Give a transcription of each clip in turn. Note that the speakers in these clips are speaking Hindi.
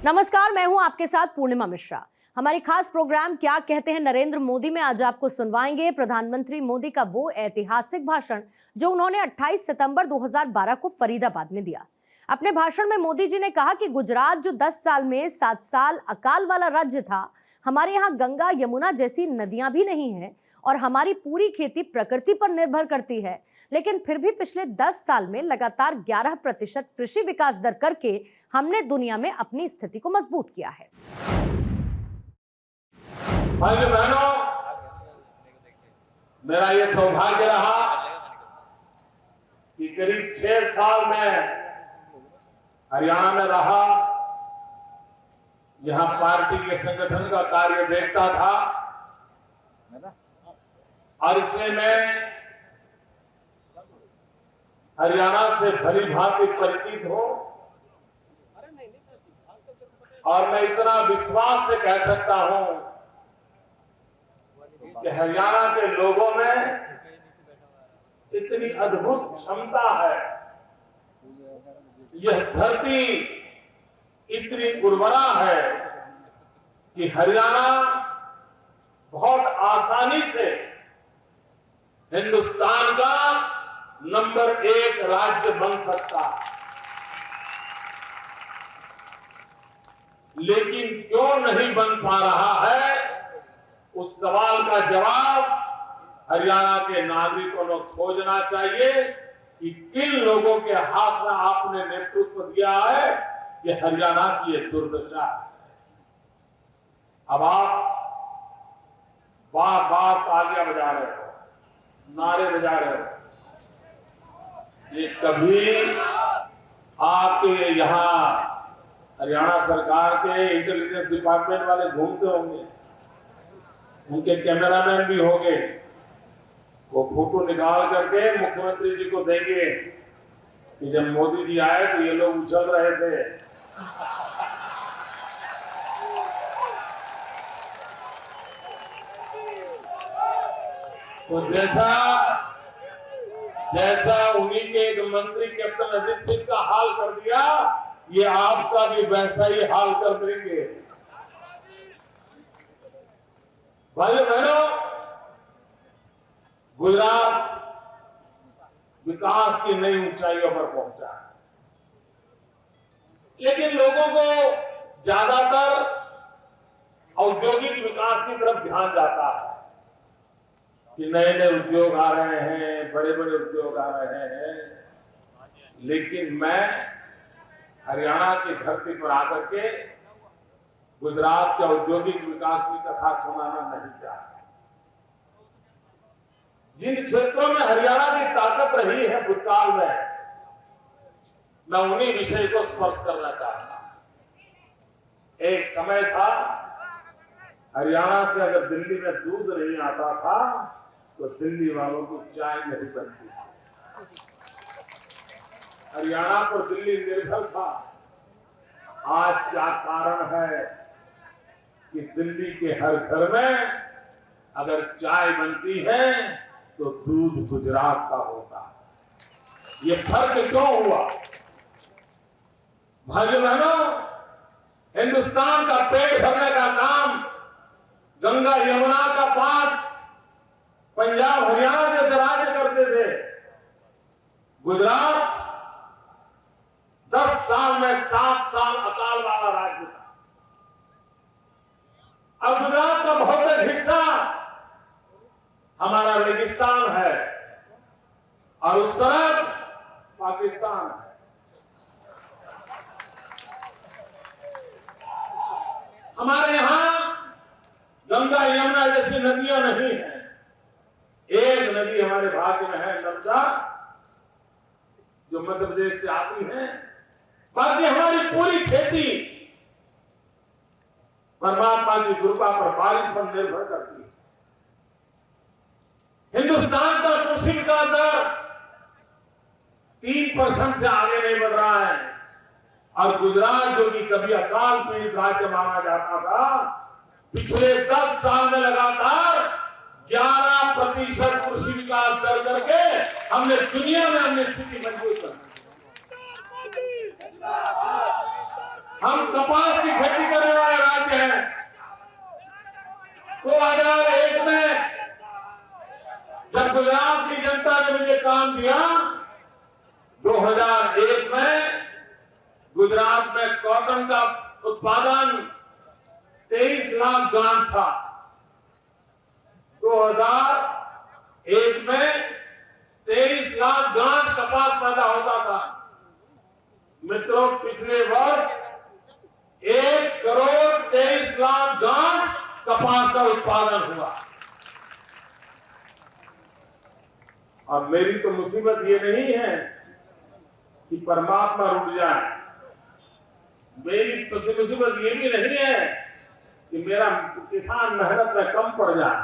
नमस्कार, मैं हूं आपके साथ पूर्णिमा मिश्रा। हमारी खास प्रोग्राम क्या कहते हैं नरेंद्र मोदी में आज आपको सुनवाएंगे प्रधानमंत्री मोदी का वो ऐतिहासिक भाषण जो उन्होंने 28 सितंबर 2012 को फरीदाबाद में दिया। अपने भाषण में मोदी जी ने कहा कि गुजरात जो 10 साल में 7 साल अकाल वाला राज्य था, हमारे यहाँ गंगा यमुना जैसी नदियां भी नहीं हैं और हमारी पूरी खेती प्रकृति पर निर्भर करती है, लेकिन फिर भी पिछले 10 साल में लगातार 11% कृषि विकास दर करके हमने दुनिया में अपनी स्थिति को मजबूत किया है। भाइयों बहनों, मेरा ये सौभाग्य रहा कि करीब 6 साल में हरियाणा में रहा, यहां पार्टी के संगठन का कार्य देखता था और इसलिए मैं हरियाणा से भली भांति परिचित हूं और मैं इतना विश्वास से कह सकता हूं कि हरियाणा के लोगों में इतनी अद्भुत क्षमता है, यह धरती इतनी उर्वरा है कि हरियाणा बहुत आसानी से हिंदुस्तान का नंबर 1 राज्य बन सकता है। लेकिन क्यों नहीं बन पा रहा है, उस सवाल का जवाब हरियाणा के नागरिकों को खोजना चाहिए कि किन लोगों के हाथ में आपने नेतृत्व दिया है कि हरियाणा की यह दुर्दशा है। अब आप बार बार तालियां बजा रहे हो, नारे बजा रहे हो, ये कभी आपके यहां हरियाणा सरकार के इंटेलिजेंस डिपार्टमेंट वाले घूमते होंगे, उनके कैमरामैन भी होंगे, वो फोटो निकाल करके मुख्यमंत्री जी को देंगे कि जब मोदी जी आए तो ये लोग उछल रहे थे। तो जैसा उन्हीं के एक मंत्री कैप्टन अजीत सिंह का हाल कर दिया, ये आपका भी वैसा ही हाल कर देंगे। भाइयों बहनों, गुजरात विकास की नई ऊंचाइयों पर पहुंचा है, लेकिन लोगों को ज्यादातर औद्योगिक विकास की तरफ ध्यान जाता है कि नए नए उद्योग आ रहे हैं, बड़े बड़े उद्योग आ रहे हैं, लेकिन मैं हरियाणा की धरती पर आकर के गुजरात के औद्योगिक विकास की कथा सुनाना नहीं चाहता। जिन क्षेत्रों में हरियाणा की ताकत रही है भूतकाल में, मैं उन्हीं विषय को स्पर्श करना चाहता हूं। एक समय था हरियाणा से अगर दिल्ली में दूध नहीं आता था तो दिल्ली वालों को चाय नहीं बनती थी। हरियाणा पर दिल्ली निर्भर था। आज क्या कारण है कि दिल्ली के हर घर में अगर चाय बनती है तो दूध गुजरात का होता है। ये फर्क क्यों हुआ? भाइयों बहनों, हिंदुस्तान का पेट भरने का काम गंगा यमुना का पार पंजाब हरियाणा जैसे राज्य करते थे। गुजरात 10 साल में 7 साल अकाल वाला राज्य था। अब गुजरात का बहुत हिस्सा हमारा रेगिस्तान है और उस तरफ पाकिस्तान है। हमारे यहां गंगा यमुना जैसी नदियां नहीं है। एक नदी हमारे भाग्य में है, नर्मदा, जो मध्य प्रदेश से आती है। बाकी हमारी पूरी खेती परमात्मा की कृपा पर, बारिश पर निर्भर करती है। हिंदुस्तान का कृषि विकास दर 3% से आगे नहीं बढ़ रहा है और गुजरात, जो कि कभी अकाल पीड़ित राज्य माना जाता था, पिछले 10 साल में लगातार 11% कृषि विकास दर करके हमने दुनिया में अपनी स्थिति मजबूत कर दी। हम कपास की खेती करने वाले राज्य हैं। 2001 में जब गुजरात की जनता ने मुझे काम दिया, 2001 में गुजरात में कॉटन का उत्पादन 23 लाख गांठ था। 2001 में 23 लाख गांठ कपास पैदा होता था। मित्रों, पिछले वर्ष 1 करोड़ 23 लाख गांठ कपास का उत्पादन हुआ। और मेरी तो मुसीबत ये नहीं है कि परमात्मा रुक जाए, मेरी मुसीबत ये भी नहीं है कि मेरा किसान मेहनत में कम पड़ जाए,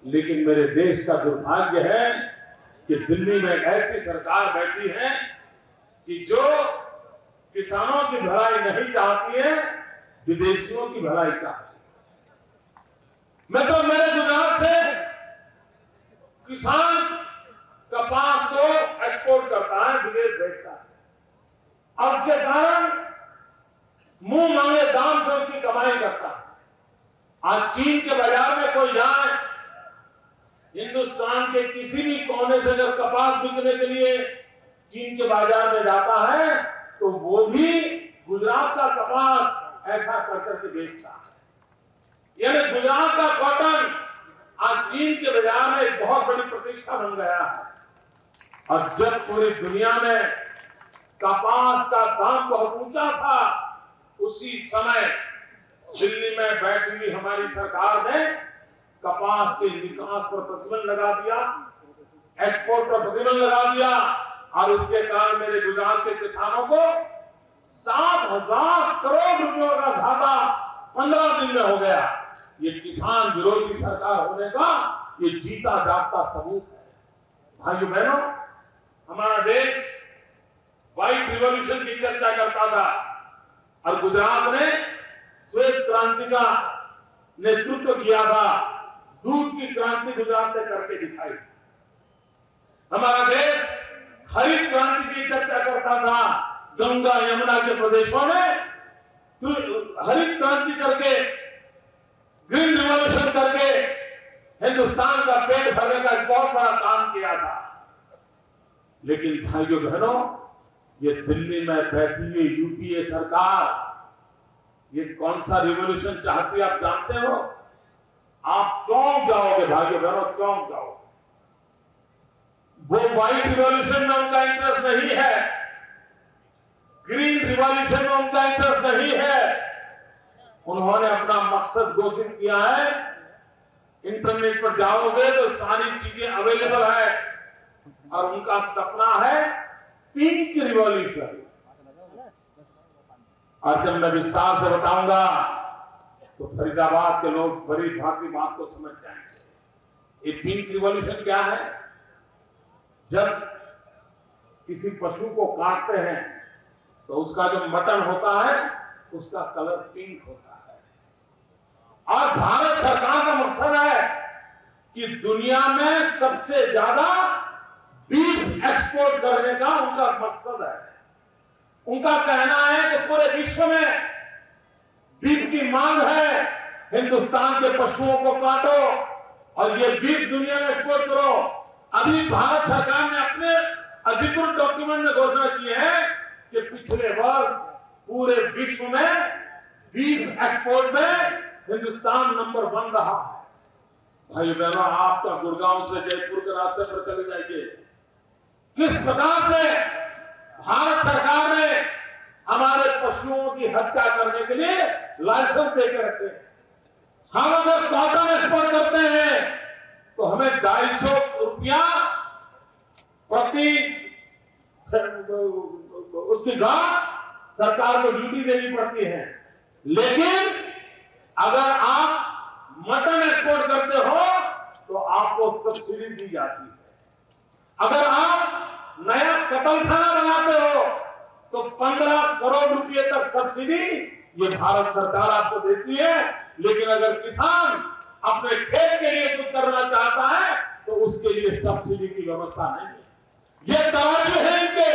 लेकिन मेरे देश का दुर्भाग्य है कि दिल्ली में ऐसी सरकार बैठी है कि जो किसानों की भलाई नहीं चाहती है, विदेशियों की भलाई चाहती है। मैं तो मेरे गुजरात से किसान कपास को एक्सपोर्ट करता है, विदेश भेजता है, और उसके कारण मुंह मांगे दाम से उसकी कमाई करता है। आज चीन के बाजार में कोई जाए, हिंदुस्तान के किसी भी कोने से अगर कपास बिकने के लिए चीन के बाजार में जाता है, तो वो भी गुजरात का कपास ऐसा कर करके बेचता है। यानी गुजरात का कॉटन आज चीन के बाजार में एक बहुत बड़ी प्रतिष्ठा बन गया है। और जब पूरी दुनिया में कपास का दाम बहुत ऊंचा था, उसी समय दिल्ली में बैठी हुई हमारी सरकार ने कपास के निकास पर प्रतिबंध लगा दिया, एक्सपोर्ट पर प्रतिबंध लगा दिया, और उसके कारण मेरे गुजरात के किसानों को 7,000 करोड़ रुपयों का घाटा 15 दिन में हो गया। ये किसान विरोधी सरकार होने का ये जीता जागता सबूत है। भाइयों बहनों, हमारा देश व्हाइट रिवॉल्यूशन की चर्चा करता था, और गुजरात ने श्वेत क्रांति का नेतृत्व किया था। दूध की क्रांति गुजरात ने करके दिखाई। हमारा देश हरित क्रांति की चर्चा करता था। गंगा यमुना के प्रदेशों में हरित क्रांति करके, ग्रीन रिवॉल्यूशन करके हिंदुस्तान का पेट भरने का एक बहुत बड़ा काम किया था। लेकिन भाइयों बहनों, ये दिल्ली में बैठी हुई यूपीए सरकार ये कौन सा रिवॉल्यूशन चाहती है आप जानते हो? आप चौंक जाओगे भाइयों बहनों, चौंक जाओगे। वो व्हाइट रिवॉल्यूशन में उनका इंटरेस्ट नहीं है, ग्रीन रिवॉल्यूशन में उनका इंटरेस्ट नहीं है। उन्होंने अपना मकसद घोषित किया है। इंटरनेट पर जाओगे तो सारी चीजें अवेलेबल है, और उनका सपना है पिंक रिवॉल्यूशन। और जब मैं विस्तार से बताऊंगा तो फरीदाबाद के लोग बड़ी भांति बात को समझ जाएंगे। ये पिंक रिवॉल्यूशन क्या है? जब किसी पशु को काटते हैं तो उसका जो मटन होता है उसका कलर पिंक होता है। और भारत सरकार का मकसद है कि दुनिया में सबसे ज्यादा बीफ एक्सपोर्ट करने का उनका मकसद है। उनका कहना है कि पूरे विश्व में बीफ की मांग है, हिंदुस्तान के पशुओं को काटो और ये बीफ दुनिया में एक्सपोर्ट करो। अभी भारत सरकार ने अपने अधिकृत डॉक्यूमेंट में घोषणा की है कि पिछले वर्ष पूरे विश्व में बीफ एक्सपोर्ट में हिंदुस्तान नंबर 1 रहा है। भाई बहनों, आपका गुड़गांव से जयपुर के रास्ते पर चले जाइए, किस प्रकार से भारत सरकार ने हमारे पशुओं की हत्या करने के लिए लाइसेंस देकर रखे। हम अगर कॉटन एक्सपोर्ट करते हैं तो हमें 250 रुपया प्रति उसकी गांठ सरकार को ड्यूटी देनी पड़ती है। लेकिन अगर आप मटन एक्सपोर्ट करते हो तो आपको सब्सिडी दी जाती है। अगर आप नया कतलखाना बनाते हो तो 15 करोड़ रुपए तक सब्सिडी ये भारत सरकार आपको देती है। लेकिन अगर किसान अपने खेत के लिए कुछ करना चाहता है तो उसके लिए सब्सिडी की व्यवस्था नहीं है। ये तराजू है इनके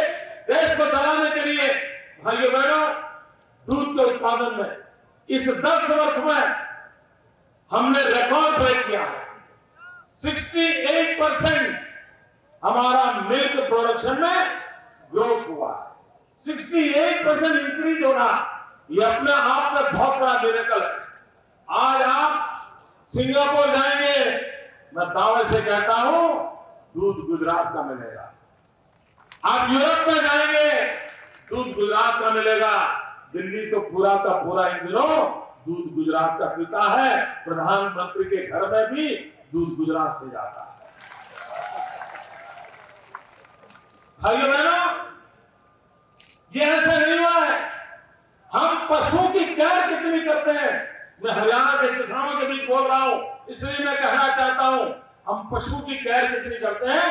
देश को चलाने के लिए। भाइयों बहनों, दूध के उत्पादन में इस 10 वर्ष में हमने रिकॉर्ड ब्रेक किया है। 68% हमारा मिल्क प्रोडक्शन में ग्रोथ हुआ है। 68% इंक्रीज होना ये अपने आप में बहुत बड़ा मिरेकल है। आज आप सिंगापुर जाएंगे, मैं दावे से कहता हूं दूध गुजरात का मिलेगा। आप यूरोप में जाएंगे, दूध गुजरात का मिलेगा। दिल्ली तो पूरा का पूरा इन दिनों दूध गुजरात का पीता है। प्रधानमंत्री के घर में भी दूध गुजरात से जाता है। भाइयों बहनों, ये ऐसे नहीं हुआ है। हम पशु की केयर कितनी करते हैं। मैं हरियाणा के किसानों के बीच बोल रहा हूं, इसलिए मैं कहना चाहता हूं, हम पशु की केयर कितनी करते हैं।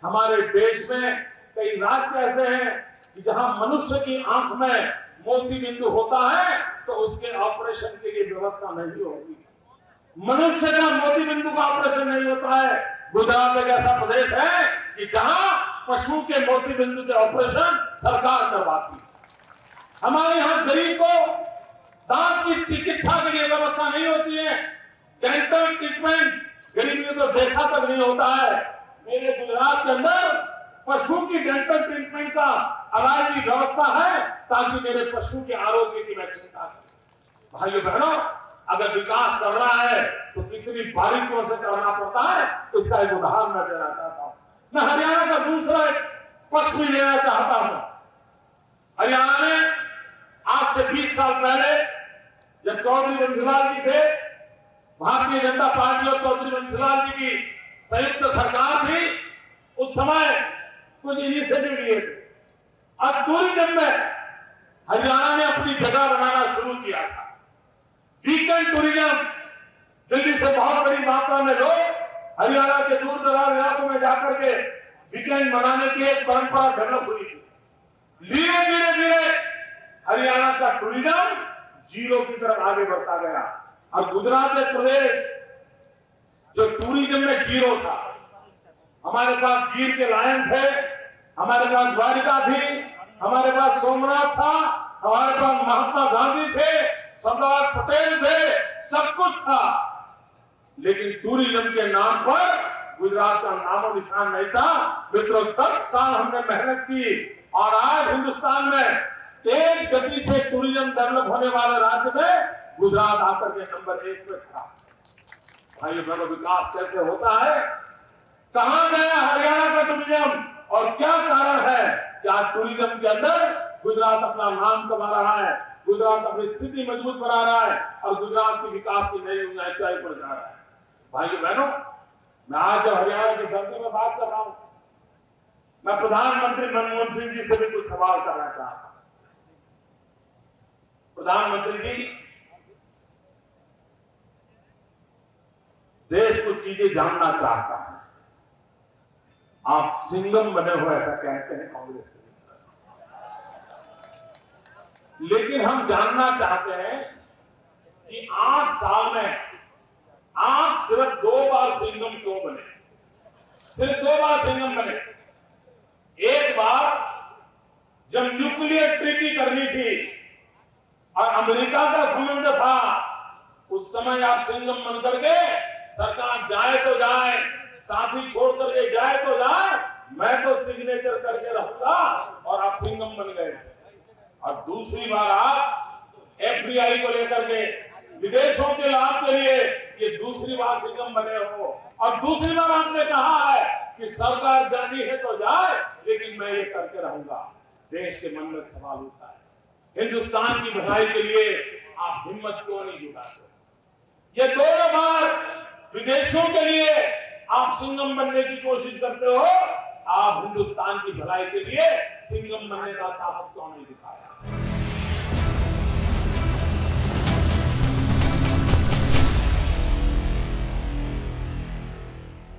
हमारे देश में कई राज्य ऐसे हैं कि जहां मनुष्य की आंख में मोती बिंदु होता है तो उसके ऑपरेशन के लिए व्यवस्था नहीं होती। मनुष्य का मोती बिंदु का ऑपरेशन नहीं होता है। गुजरात एक ऐसा प्रदेश है कि जहां पशु के मोती बिंदु के ऑपरेशन सरकार करवाती है। हमारे यहां गरीब को दांत की चिकित्सा के लिए व्यवस्था नहीं होती है। डेंटल ट्रीटमेंट गरीब ने तो देखा तक नहीं होता है। मेरे गुजरात के अंदर पशु की डेंटल ट्रीटमेंट का इलाज की व्यवस्था है ताकि मेरे पशु के आरोग्य की मैं चिंता करूं। भाइयों बहनों, अगर विकास कर रहा है तो कितनी बारीकियों से करना पड़ता है, इसका एक उदाहरण मैं देना चाहता हूं। मैं हरियाणा का दूसरा एक पक्ष भी लेना चाहता हूं। हरियाणा में आज से 20 साल पहले जब चौधरी बंसीलाल जी थे, भारतीय जनता पार्टी और चौधरी बंसीलाल जी की संयुक्त सरकार थी, उस समय कुछ इनिशिएटिव लिए थे। अब टूरिज्म में हरियाणा ने अपनी जगह बनाना शुरू किया था। वीकेंड टूरिज्म, दिल्ली से बहुत बड़ी मात्रा में लोग हरियाणा के दूर दराज इलाकों में जाकर के वीकेंड मनाने की एक परंपरा डेवलप हुई थी। धीरे धीरे धीरे हरियाणा का टूरिज्म जीरो की तरफ आगे बढ़ता गया और गुजरात एक प्रदेश जो टूरिज्म में जीरो था। हमारे पास गिर के लायन थे, हमारे पास द्वारिका थी, हमारे पास सोमनाथ था, हमारे पास महात्मा गांधी थे, सरदार पटेल थे, सब कुछ था। लेकिन टूरिज्म के नाम पर गुजरात का नामो निशान नहीं था। मित्रों, 10 साल हमने मेहनत की और आज हिंदुस्तान में तेज गति से टूरिज्म डेवलप होने वाले राज्य में गुजरात आकर के नंबर 1 पे खड़ा। भाइयों बहनों, विकास कैसे होता है, कहां गया हरियाणा का टूरिज्म और क्या कारण है कि आज टूरिज्म के अंदर गुजरात अपना नाम कमा रहा है, गुजरात अपनी स्थिति मजबूत बना रहा है और गुजरात की विकास की नई ऊंचाई पर जा रहा है। भाइयों बहनों, मैं आज जब हरियाणा के धरती में बात कर रहा हूं, मैं प्रधानमंत्री मनमोहन सिंह जी से भी कुछ सवाल करना चाहता हूं। प्रधानमंत्री जी, देश कुछ चीजें जानना चाहता है। आप सिंघम बने हो ऐसा कहते हैं कांग्रेस के, लेकिन हम जानना चाहते हैं कि 8 साल में आप सिर्फ 2 बार सिंघम क्यों बने। सिर्फ 2 बार सिंघम बने। एक बार जब न्यूक्लियर ट्रीटी करनी थी और अमेरिका का संबंध था, उस समय आप सिंघम बन करके सरकार जाए तो जाए, साथी छोड़ करके जाए तो जाए, मैं तो सिग्नेचर करके रहूंगा और आप सिंघम बन गए। और दूसरी बार आप एफडीआई को लेकर के विदेशों के लाभ के लिए ये दूसरी बार सिंघम बने हो और दूसरी बार आपने कहा है कि सरकार जानी है तो जाए, लेकिन मैं ये करके रहूंगा। देश के मन में सवाल उठता है, हिंदुस्तान की भलाई के लिए आप हिम्मत क्यों नहीं जुटाते। ये दोनों बार विदेशों के लिए आप सिंघम बनने की कोशिश करते हो, आप हिंदुस्तान की भलाई के लिए सिंघम बनने का साहस क्यों नहीं दिखाया।